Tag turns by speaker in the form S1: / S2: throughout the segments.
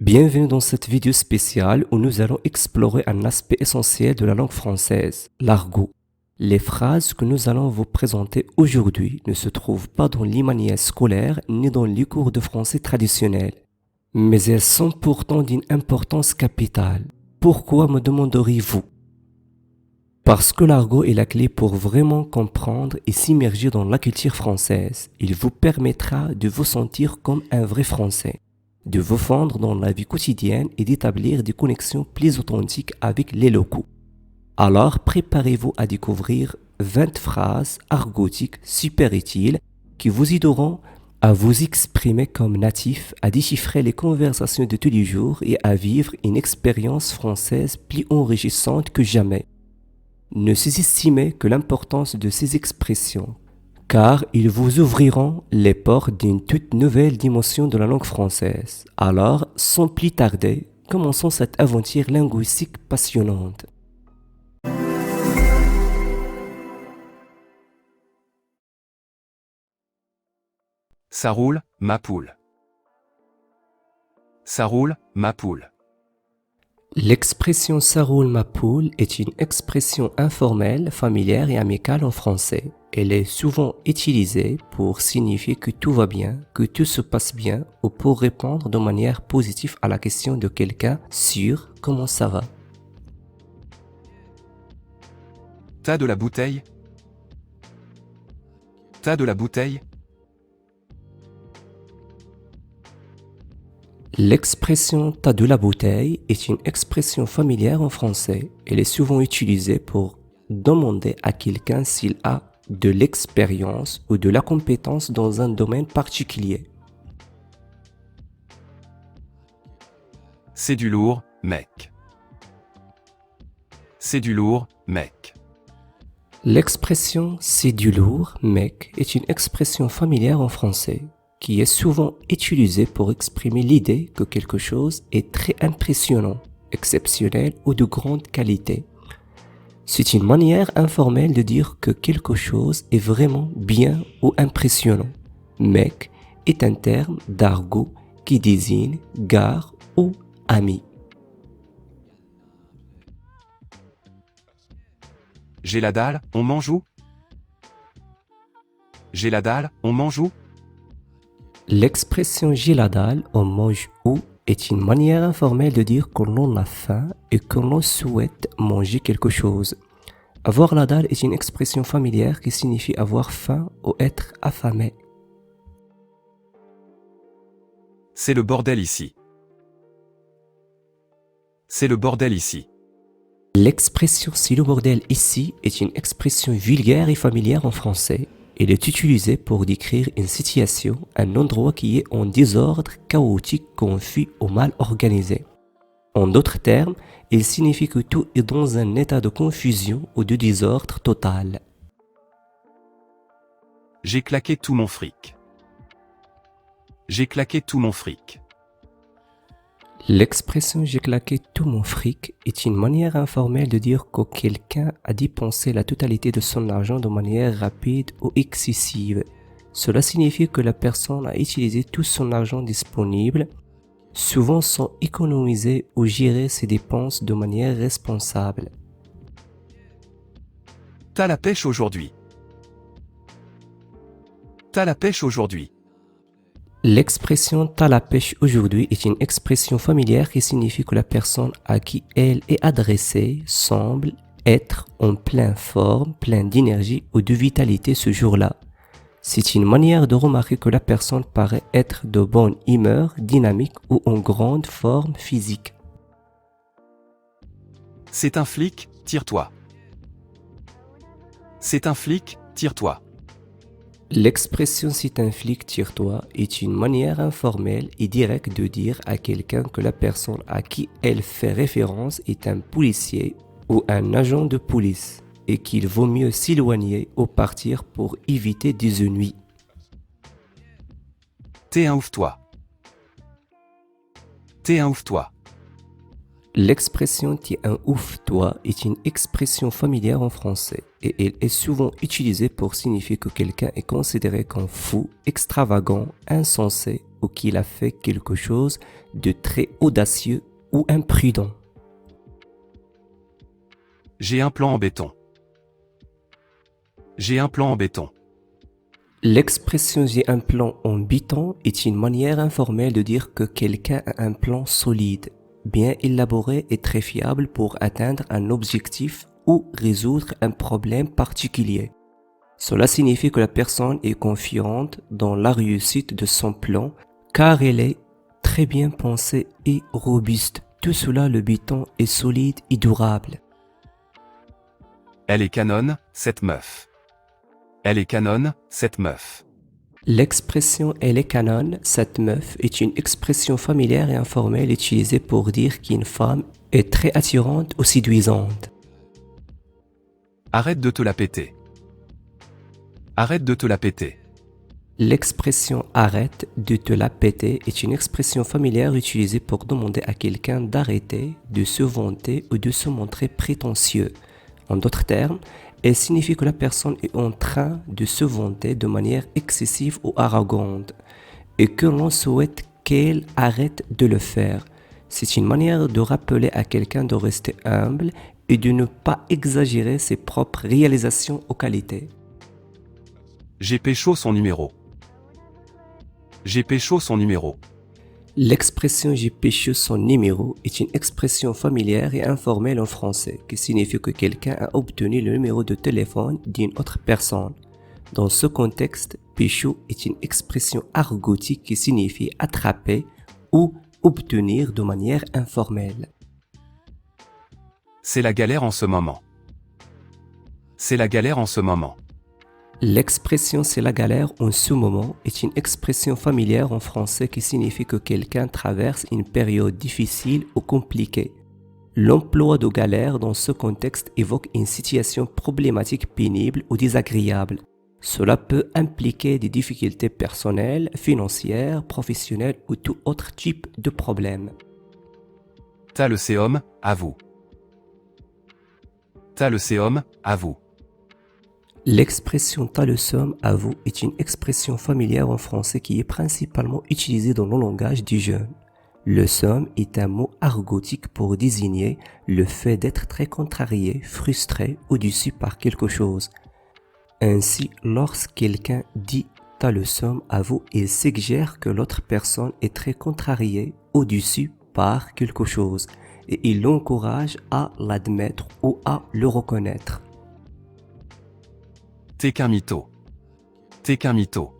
S1: Bienvenue dans cette vidéo spéciale où nous allons explorer un aspect essentiel de la langue française, l'argot. Les phrases que nous allons vous présenter aujourd'hui ne se trouvent pas dans les manuels scolaires ni dans les cours de français traditionnels, mais elles sont pourtant d'une importance capitale. Pourquoi me demanderiez-vous? Parce que l'argot est la clé pour vraiment comprendre et s'immerger dans la culture française. Il vous permettra de vous sentir comme un vrai Français, de vous fondre dans la vie quotidienne et d'établir des connexions plus authentiques avec les locaux. Alors préparez-vous à découvrir 20 phrases argotiques super utiles qui vous aideront à vous exprimer comme natif, à déchiffrer les conversations de tous les jours et à vivre une expérience française plus enrichissante que jamais. Ne sous-estimez que l'importance de ces expressions, car ils vous ouvriront les portes d'une toute nouvelle dimension de la langue française. Alors, sans plus tarder, commençons cette aventure linguistique passionnante.
S2: Ça roule, ma poule. Ça roule, ma poule.
S1: L'expression « ça roule ma poule » est une expression informelle, familière et amicale en français. Elle est souvent utilisée pour signifier que tout va bien, que tout se passe bien ou pour répondre de manière positive à la question de quelqu'un sur « comment ça va ».
S2: T'as de la bouteille? T'as de la bouteille?
S1: L'expression « t'as de la bouteille » est une expression familière en français. Elle est souvent utilisée pour demander à quelqu'un s'il a de l'expérience ou de la compétence dans un domaine particulier.
S2: C'est du lourd, mec. C'est du lourd, mec.
S1: L'expression « c'est du lourd, mec » est une expression familière en français qui est souvent utilisée pour exprimer l'idée que quelque chose est très impressionnant, exceptionnel ou de grande qualité. C'est une manière informelle de dire que quelque chose est vraiment bien ou impressionnant. Mec est un terme d'argot qui désigne gars ou ami.
S2: J'ai la dalle, on mange où? J'ai la dalle, on mange où?
S1: L'expression j'ai la dalle, on mange où est une manière informelle de dire que l'on a faim et que l'on souhaite manger quelque chose. Avoir la dalle est une expression familière qui signifie avoir faim ou être affamé.
S2: C'est le bordel ici. C'est le bordel ici.
S1: L'expression « c'est le bordel ici » est une expression vulgaire et familière en français. Elle est utilisée pour décrire une situation, un endroit qui est en désordre, chaotique, confus ou mal organisé. En d'autres termes, il signifie que tout est dans un état de confusion ou de désordre total.
S2: J'ai claqué tout mon fric. J'ai claqué tout mon fric.
S1: L'expression « j'ai claqué tout mon fric » est une manière informelle de dire que quelqu'un a dépensé la totalité de son argent de manière rapide ou excessive. Cela signifie que la personne a utilisé tout son argent disponible, souvent sans économiser ou gérer ses dépenses de manière responsable.
S2: T'as la pêche aujourd'hui. T'as la pêche aujourd'hui.
S1: L'expression « t'as la pêche aujourd'hui » est une expression familière qui signifie que la personne à qui elle est adressée semble être en pleine forme, pleine d'énergie ou de vitalité ce jour-là. C'est une manière de remarquer que la personne paraît être de bonne humeur, dynamique ou en grande forme physique.
S2: C'est un flic, tire-toi. C'est un flic, tire-toi.
S1: L'expression « c'est un flic, tire-toi » est une manière informelle et directe de dire à quelqu'un que la personne à qui elle fait référence est un policier ou un agent de police et qu'il vaut mieux s'éloigner ou partir pour éviter des ennuis.
S2: T'es un ouf-toi. T'es un ouf-toi.
S1: L'expression « t'es un ouf toi » est une expression familière en français et elle est souvent utilisée pour signifier que quelqu'un est considéré comme fou, extravagant, insensé ou qu'il a fait quelque chose de très audacieux ou imprudent.
S2: J'ai un plan en béton. J'ai un plan en béton.
S1: L'expression j'ai un plan en béton est une manière informelle de dire que quelqu'un a un plan solide, bien élaboré et très fiable pour atteindre un objectif ou résoudre un problème particulier. Cela signifie que la personne est confiante dans la réussite de son plan car elle est très bien pensée et robuste. Tout cela, le béton est solide et durable.
S2: Elle est canonne, cette meuf. Elle est canonne, cette meuf.
S1: L'expression « elle est canonne », cette meuf est une expression familière et informelle utilisée pour dire qu'une femme est très attirante ou séduisante.
S2: Arrête de te la péter. Arrête de te la péter.
S1: L'expression « arrête de te la péter » est une expression familière utilisée pour demander à quelqu'un d'arrêter, de se vanter ou de se montrer prétentieux. En d'autres termes, elle signifie que la personne est en train de se vanter de manière excessive ou arrogante et que l'on souhaite qu'elle arrête de le faire. C'est une manière de rappeler à quelqu'un de rester humble et de ne pas exagérer ses propres réalisations ou qualités.
S2: J'ai pécho son numéro. J'ai pécho son numéro.
S1: L'expression « j'ai pécho son numéro » est une expression familière et informelle en français qui signifie que quelqu'un a obtenu le numéro de téléphone d'une autre personne. Dans ce contexte, pécho est une expression argotique qui signifie attraper ou obtenir de manière informelle.
S2: C'est la galère en ce moment. C'est la galère en ce moment.
S1: L'expression « c'est la galère en ce moment » est une expression familière en français qui signifie que quelqu'un traverse une période difficile ou compliquée. L'emploi de galère dans ce contexte évoque une situation problématique pénible ou désagréable. Cela peut impliquer des difficultés personnelles, financières, professionnelles ou tout autre type de problème.
S2: T'as le séum, à vous. T'as le séum, à vous.
S1: L'expression « t'as le seum, à vous » est une expression familière en français qui est principalement utilisée dans le langage des jeunes. Le seum est un mot argotique pour désigner le fait d'être très contrarié, frustré ou déçu par quelque chose. Ainsi, lorsque quelqu'un dit « t'as le seum, à vous », il suggère que l'autre personne est très contrariée ou déçue par quelque chose et il l'encourage à l'admettre ou à le reconnaître.
S2: T'es qu'un mytho. T'es qu'un mytho.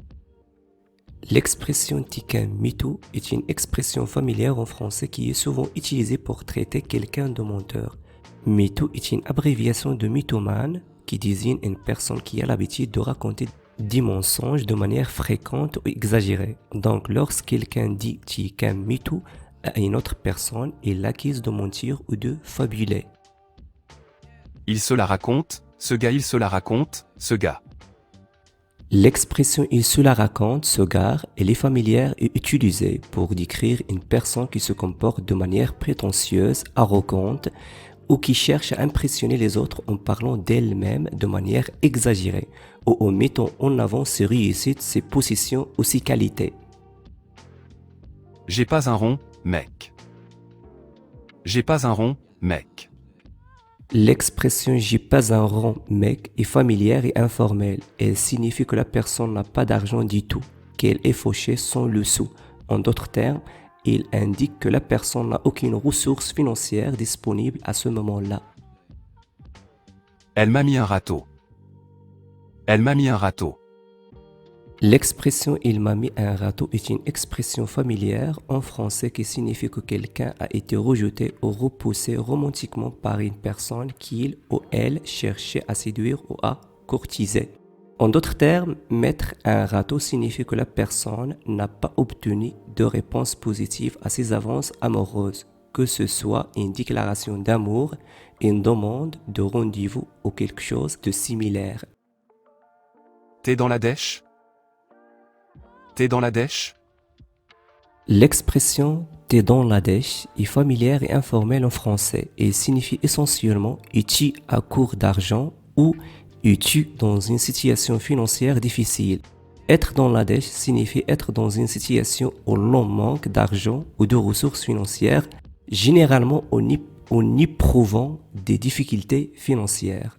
S1: L'expression « t'es qu'un mytho » est une expression familière en français qui est souvent utilisée pour traiter quelqu'un de menteur. Mytho est une abréviation de mythomane qui désigne une personne qui a l'habitude de raconter des mensonges de manière fréquente ou exagérée. Donc, lorsque quelqu'un dit « t'es qu'un mytho » à une autre personne, il l'accuse de mentir ou de fabuler.
S2: Il se la raconte, ce gars il se la raconte, ce gars.
S1: L'expression « il se la raconte », ce gars, elle est familière et utilisée pour décrire une personne qui se comporte de manière prétentieuse, arrogante ou qui cherche à impressionner les autres en parlant d'elle-même de manière exagérée ou en mettant en avant ses réussites, ses positions ou ses qualités.
S2: J'ai pas un rond, mec. J'ai pas un rond, mec.
S1: L'expression « j'ai pas un rond, mec » est familière et informelle. Elle signifie que la personne n'a pas d'argent du tout, qu'elle est fauchée sans le sou. En d'autres termes, il indique que la personne n'a aucune ressource financière disponible à ce moment-là.
S2: Elle m'a mis un râteau. Elle m'a mis un râteau.
S1: L'expression « il m'a mis un râteau » est une expression familière en français qui signifie que quelqu'un a été rejeté ou repoussé romantiquement par une personne qu'il ou elle cherchait à séduire ou à courtiser. En d'autres termes, mettre un râteau signifie que la personne n'a pas obtenu de réponse positive à ses avances amoureuses, que ce soit une déclaration d'amour, une demande de rendez-vous ou quelque chose de similaire.
S2: T'es dans la dèche? T'es dans la dèche?
S1: L'expression « t'es dans la dèche » est familière et informelle en français et signifie essentiellement « es-tu à court d'argent » ou « es-tu dans une situation financière difficile ». Être dans la dèche signifie être dans une situation où l'on manque d'argent ou de ressources financières, généralement en éprouvant des difficultés financières.